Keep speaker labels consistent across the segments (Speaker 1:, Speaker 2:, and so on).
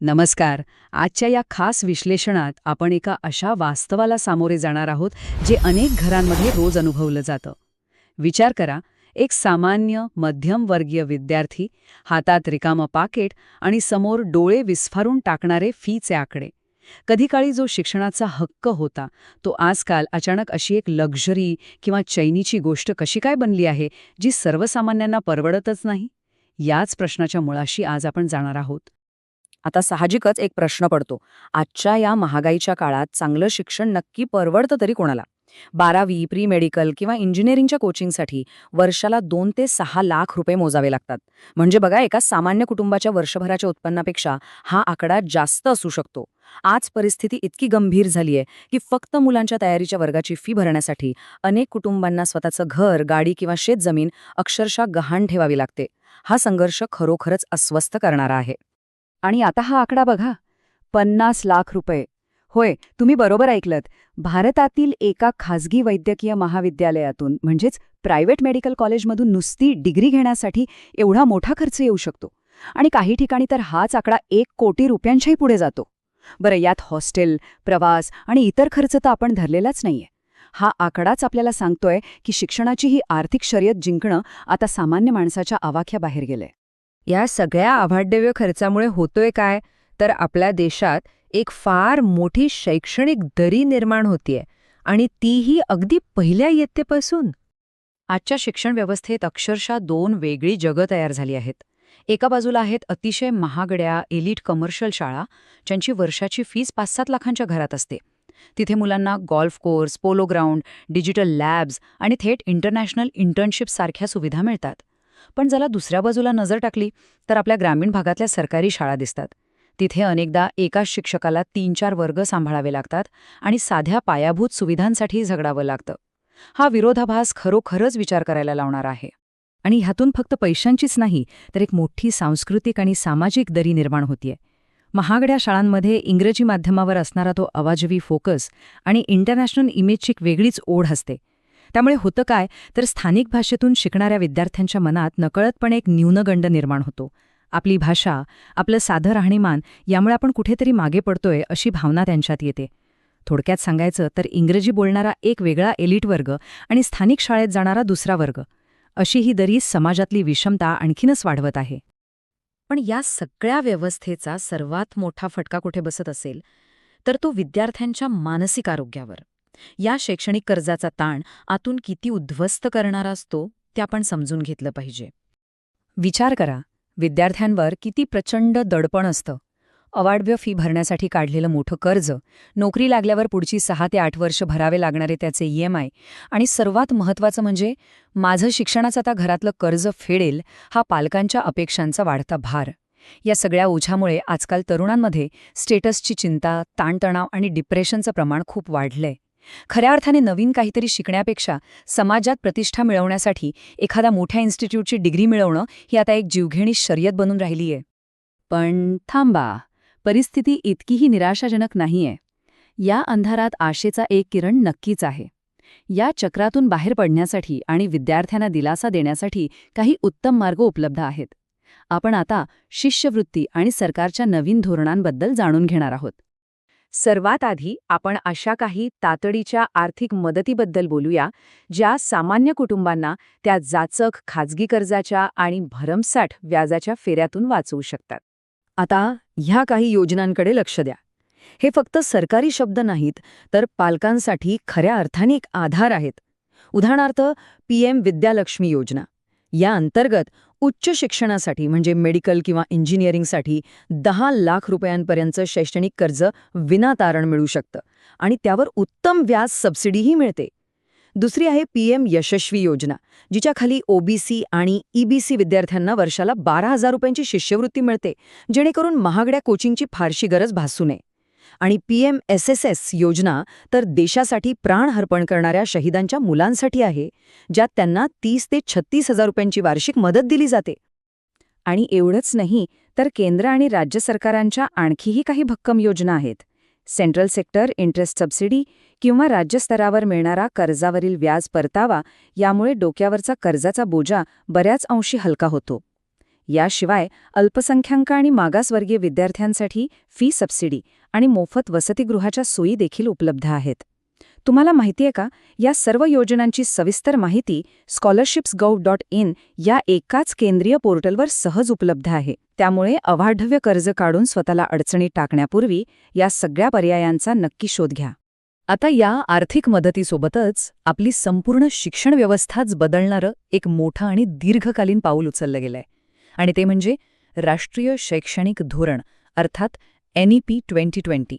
Speaker 1: नमस्कार. आजच्या या खास विश्लेषणात आपण एका अशा वास्तवाला सामोरे जाणार आहोत जे अनेक घरांमध्ये रोज अनुभवलं जातं. विचार करा, एक सामान्य मध्यमवर्गीय विद्यार्थी, हातात रिकामं पाकीट आणि समोर डोळे विस्फारून टाकणारे फीचे आकडे. कधी काळी जो शिक्षणाचा हक्क होता तो आजकाल अचानक अशी एक लक्झरी किंवा चैनीची गोष्ट कशी काय बनली आहे जी सर्वसामान्यांना परवडतच नाही. याच प्रश्नाच्या मुळाशी आज आपण जाणार आहोत.
Speaker 2: आता साहजिकच एक प्रश्न पडतो. आजच्या या महागाईच्या काळात चांगलं शिक्षण नक्की परवडतं तरी कोणाला? 12वी, प्री मेडिकल किंवा इंजिनिअरिंगच्या कोचिंगसाठी वर्षाला 2 ते 6 लाख रुपये मोजावे लागतात. म्हणजे बघा, एका सामान्य कुटुंबाच्या वर्षभराच्या उत्पन्नापेक्षा हा आकडा जास्त असू शकतो. आज परिस्थिती इतकी गंभीर झालीय की फक्त मुलांच्या तयारीच्या वर्गाची फी भरण्यासाठी अनेक कुटुंबांना स्वतःचं घर, गाडी किंवा शेतजमीन अक्षरशः गहाण ठेवावी लागते. हा संघर्ष खरोखरच अस्वस्थ करणारा आहे.
Speaker 1: आणि आता हा आकडा बघा, 50 लाख रुपये. होय, तुम्ही बरोबर ऐकलत. भारतातील एका खाजगी वैद्यकीय महाविद्यालयातून म्हणजेच प्रायव्हेट मेडिकल कॉलेजमधून नुसती डिग्री घेण्यासाठी एवढा मोठा खर्च येऊ शकतो. आणि काही ठिकाणी तर हाच आकडा 1 कोटी रुपयांच्याही पुढे जातो. बरं, यात हॉस्टेल, प्रवास आणि इतर खर्च तर आपण धरलेलाच नाहीये. हा आकडाच आपल्याला सांगतोय की शिक्षणाची ही आर्थिक शर्यत जिंकणं आता सामान्य माणसाच्या आवाक्याबाहेर गेलंय.
Speaker 2: या सगळ्या अवाढव्य खर्चामुळे होतोय काय, तर आपल्या देशात एक फार मोठी शैक्षणिक दरी निर्माण होतीये, आणि तीही अगदी पहिल्या इयत्तेपासून. आजच्या शिक्षण व्यवस्थेत अक्षरशः 2 वेगळी जगं तयार झाली आहेत. एका बाजूला आहेत अतिशय महागड्या एलिट कमर्शियल शाळा, ज्यांची वर्षाची फीस 5-7 लाखांच्या घरात असते. तिथे मुलांना golf course, polo ground, digital labs आणि थेट इंटरनॅशनल इंटर्नशिप सारख्या सुविधा मिळतात. पण जरा दुसऱ्या बाजूला नजर टाकली तर आपल्या ग्रामीण भागातल्या सरकारी शाळा दिसतात. तिथे अनेकदा एकाच शिक्षकाला 3-4 वर्ग सांभाळावे लागतात आणि साध्या पायाभूत सुविधांसाठी झगडावं लागतं. हा विरोधाभास खरोखरच विचार करायला लावणारा आहे. आणि ह्यातून फक्त पैशांचीच नाही, तर एक मोठी सांस्कृतिक आणि सामाजिक दरी निर्माण होतीये. महागड्या शाळांमध्ये इंग्रजी माध्यमावर असणारा तो अवाजवी फोकस आणि इंटरनॅशनल इमेजची एक वेगळीच ओढ असते. त्यामुळे होतं काय, तर स्थानिक भाषेतून शिकणाऱ्या विद्यार्थ्यांच्या मनात नकळतपणे एक न्यूनगंड निर्माण होतो. आपली भाषा, आपलं साधं राहणीमान यामुळे आपण कुठेतरी मागे पडतोय अशी भावना त्यांच्यात येते. थोडक्यात सांगायचं तर इंग्रजी बोलणारा एक वेगळा एलिट वर्ग आणि स्थानिक शाळेत जाणारा दुसरा वर्ग, अशी ही दरी समाजातली विषमता आणखीनच वाढवत आहे. पण या सगळ्या व्यवस्थेचा सर्वात मोठा फटका कुठे बसत असेल, तर तो विद्यार्थ्यांच्या मानसिक आरोग्यावर. या शैक्षणिक कर्जाचा ताण आतून किती उद्ध्वस्त करणारा असतो ते आपण समजून घेतलं पाहिजे. विचार करा, विद्यार्थ्यांवर किती प्रचंड दडपण असतं. अवाढव्य फी भरण्यासाठी काढलेलं मोठं कर्ज, नोकरी लागल्यावर पुढची 6 ते 8 वर्ष भरावे लागणारे त्याचे EMI, आणि सर्वात महत्त्वाचं म्हणजे माझं शिक्षणाचं आता घरातलं कर्ज फेडेल हा पालकांच्या अपेक्षांचा वाढता भार. या सगळ्या ओझ्यामुळे आजकाल तरुणांमध्ये स्टेटसची चिंता, ताणतणाव आणि डिप्रेशनचं प्रमाण खूप वाढलंय. खऱ्या अर्थाने नवीन काहीतरी शिकण्यापेक्षा समाजात प्रतिष्ठा मिळवण्यासाठी एखाद्या मोठ्या इन्स्टिट्यूटची डिग्री मिळवणं ही आता एक जीवघेणी शर्यत बनून राहिलीय.
Speaker 1: पण थांबा, परिस्थिती इतकीही निराशाजनक नाहीये. या अंधारात आशेचा एक किरण नक्कीच आहे. या चक्रातून बाहेर पडण्यासाठी आणि विद्यार्थ्यांना दिलासा देण्यासाठी काही उत्तम मार्ग उपलब्ध आहेत. आपण आता शिष्यवृत्ती आणि सरकारच्या नवीन धोरणांबद्दल जाणून घेणार आहोत. सर्वात आधी आपण अशा काही तातडीच्या आर्थिक मदतीबद्दल बोलूया, ज्या सामान्य कुटुंबांना त्या जाचक खाजगी कर्जाच्या आणि भरमसाठ व्याजाच्या फेऱ्यातून वाचवू शकतात. आता ह्या काही योजनांकडे लक्ष द्या. हे फक्त सरकारी शब्द नाहीत, तर पालकांसाठी खऱ्या अर्थाने एक आधार आहेत. उदाहरणार्थ, PM विद्यालक्ष्मी योजना. या अंतर्गत उच्च शिक्षणासाठी म्हणजे मेडिकल किंवा इंजिनिअरिंगसाठी 10 लाख रुपयांपर्यंतचं शैक्षणिक कर्ज विनातारण मिळू शकतं आणि त्यावर उत्तम व्याज सबसिडीही मिळते. दुसरी आहे PM यशस्वी योजना, जिच्या खाली OBC आणि EBC विद्यार्थ्यांना वर्षाला 12,000 रुपयांची शिष्यवृत्ती मिळते, जेणेकरून महागड्या कोचिंगची फारशी गरज भासू नये. आणि PM SSS योजना तर देशासाठी प्राण अर्पण करणाऱ्या शहीदांच्या मुलांसाठी आहे, ज्यात त्यांना 30 ते 36,000 रुपयांची वार्षिक मदत दिली जाते. आणि एवढंच नाही, तर केंद्र आणि राज्य सरकारांच्या आणखीही काही भक्कम योजना आहेत. सेंट्रल सेक्टर इंटरेस्ट सबसिडी किंवा राज्यस्तरावर मिळणारा कर्जावरील व्याज परतावा, यामुळे डोक्यावरचा कर्जाचा बोजा बऱ्याच अंशी हलका होतो. याशिवाय अल्पसंख्याक आणि मागासवर्गीय विद्यार्थ्यांसाठी फी सबसिडी आणि मोफत वसतिगृहाच्या सोयी देखील उपलब्ध आहेत. तुम्हाला माहितीये का, या सर्व योजनांची सविस्तर माहिती scholarships.gov.in या एकाच केंद्रीय पोर्टलवर सहज उपलब्ध आहे. त्यामुळे अवाढव्य कर्ज काढून स्वतःला अडचणीत टाकण्यापूर्वी या सगळ्या पर्यायांचा नक्की शोध घ्या. आता या आर्थिक मदतीसोबतच आपली संपूर्ण शिक्षण व्यवस्थाच बदलणारं एक मोठं आणि दीर्घकालीन पाऊल उचललं गेलंय, आणि ते म्हणजे राष्ट्रीय शैक्षणिक धोरण अर्थात NEP 2020.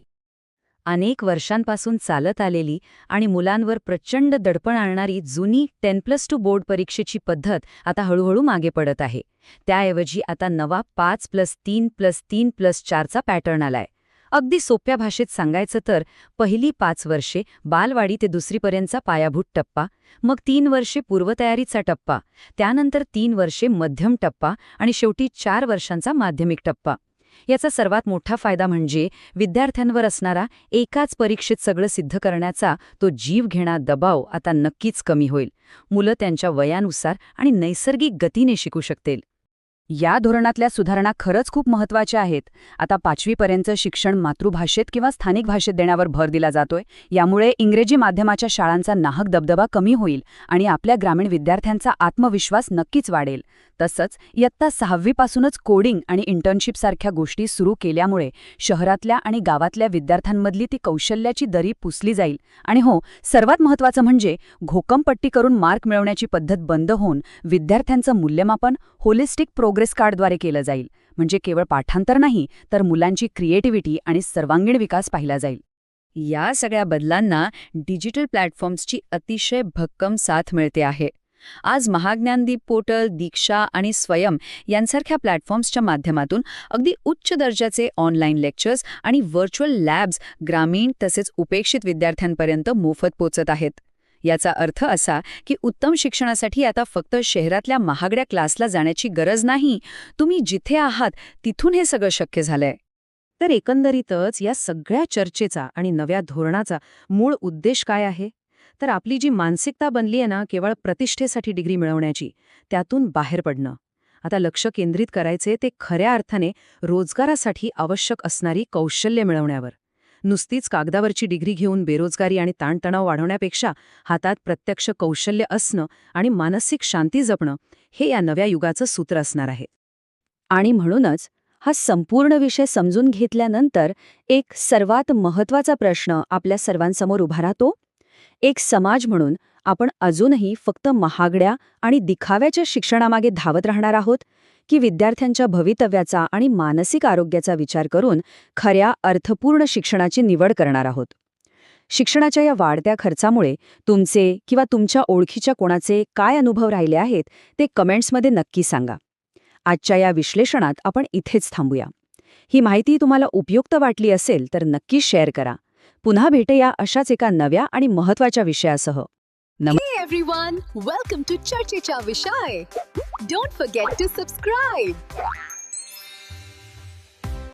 Speaker 1: अनेक वर्षांपासून चालत आलेली आणि मुलांवर प्रचंड दडपण आणणारी जुनी 10+2 बोर्ड परीक्षेची पद्धत आता हळूहळू मागे पडत आहे. त्याऐवजी आता नवा 5+3+3+4चा पॅटर्न आलाय. अगदी सोप्या भाषेत सांगायचं तर पहिली 5 वर्षे बालवाडी ते दुसरीपर्यंतचा पायाभूत टप्पा, मग 3 वर्षे पूर्वतयारीचा टप्पा, त्यानंतर 3 वर्षे मध्यम टप्पा आणि शेवटी 4 वर्षांचा माध्यमिक टप्पा. याचा सर्वात मोठा फायदा म्हणजे विद्यार्थ्यांवर असणारा एकाच परीक्षेत सगळं सिद्ध करण्याचा तो जीवघेणा दबाव आता नक्कीच कमी होईल. मुलं त्यांच्या वयानुसार आणि नैसर्गिक गतीने शिकू शकतील. या धोरणातल्या सुधारणा खरंच खूप महत्त्वाच्या आहेत. आता 5वीपर्यंतचं शिक्षण मातृभाषेत किंवा स्थानिक भाषेत देण्यावर भर दिला जातोय. यामुळे इंग्रजी माध्यमाच्या शाळांचा नाहक दबदबा कमी होईल आणि आपल्या ग्रामीण विद्यार्थ्यांचा आत्मविश्वास नक्कीच वाढेल. तसंच इयत्ता 6वीपासूनच कोडिंग आणि इंटर्नशिपसारख्या गोष्टी सुरू केल्यामुळे शहरातल्या आणि गावातल्या विद्यार्थ्यांमधली ती कौशल्याची दरी पुसली जाईल. आणि हो, सर्वात महत्त्वाचं म्हणजे घोकमपट्टी करून मार्क मिळवण्याची पद्धत बंद होऊन विद्यार्थ्यांचं मूल्यमापन होलिस्टिक प्रोग्रेस कार्डद्वारे केलं जाईल. म्हणजे केवळ पाठांतर नाही, तर मुलांची क्रिएटिव्हिटी आणि सर्वांगीण विकास पाहिला जाईल. या सगळ्या बदलांना डिजिटल प्लॅटफॉर्म्सची अतिशय भक्कम साथ मिळते आहे. आज महाज्ञानदीप पोर्टल, दीक्षा आणि स्वयं यांसारख्या प्लॅटफॉर्म्सच्या माध्यमातून अगदी उच्च दर्जाचे ऑनलाईन लेक्चर्स आणि व्हर्च्युअल लॅब्स ग्रामीण तसेच उपेक्षित विद्यार्थ्यांपर्यंत मोफत पोचत आहेत. याचा अर्थ असा की उत्तम शिक्षणासाठी आता फक्त शहरातल्या महागड्या क्लासला जाण्याची गरज नाही, तुम्ही जिथे आहात तिथून हे सगळं शक्य झालंय. तर एकंदरीतच या सगळ्या चर्चेचा आणि नव्या धोरणाचा मूळ उद्देश काय आहे? तर आपली जी मानसिकता बनली आहे ना, केवळ प्रतिष्ठेसाठी डिग्री मिळवण्याची, त्यातून बाहेर पडणं. आता लक्ष केंद्रित करायचे ते खऱ्या अर्थाने रोजगारासाठी आवश्यक असणारी कौशल्य मिळवण्यावर. नुसतीच कागदावरची डिग्री घेऊन बेरोजगारी आणि ताणतणाव वाढवण्यापेक्षा हातात प्रत्यक्ष कौशल्य असणं आणि मानसिक शांती जपणं हे या नव्या युगाचं सूत्र असणार आहे. आणि म्हणूनच हा संपूर्ण विषय समजून घेतल्यानंतर एक सर्वात महत्त्वाचा प्रश्न आपल्या सर्वांसमोर उभा राहतो. एक समाज म्हणून आपण अजूनही फक्त महागड्या आणि दिखाव्याच्या शिक्षणामागे धावत राहणार आहोत, की विद्यार्थ्यांच्या भवितव्याचा आणि मानसिक आरोग्याचा विचार करून खऱ्या अर्थपूर्ण शिक्षणाची निवड करणार आहोत? शिक्षणाच्या या वाढत्या खर्चामुळे तुमचे किंवा तुमच्या ओळखीच्या कोणाचे काय अनुभव राहिले आहेत ते कमेंट्समध्ये नक्की सांगा. आजच्या या विश्लेषणात आपण इथेच थांबूया. ही माहिती तुम्हाला उपयुक्त वाटली असेल तर नक्की शेअर करा. पुन्हा भेटूया अशाच एका नव्या आणि महत्त्वाच्या विषयासह.
Speaker 3: Hey everyone, welcome to Charchecha Vishay. Don't forget to subscribe.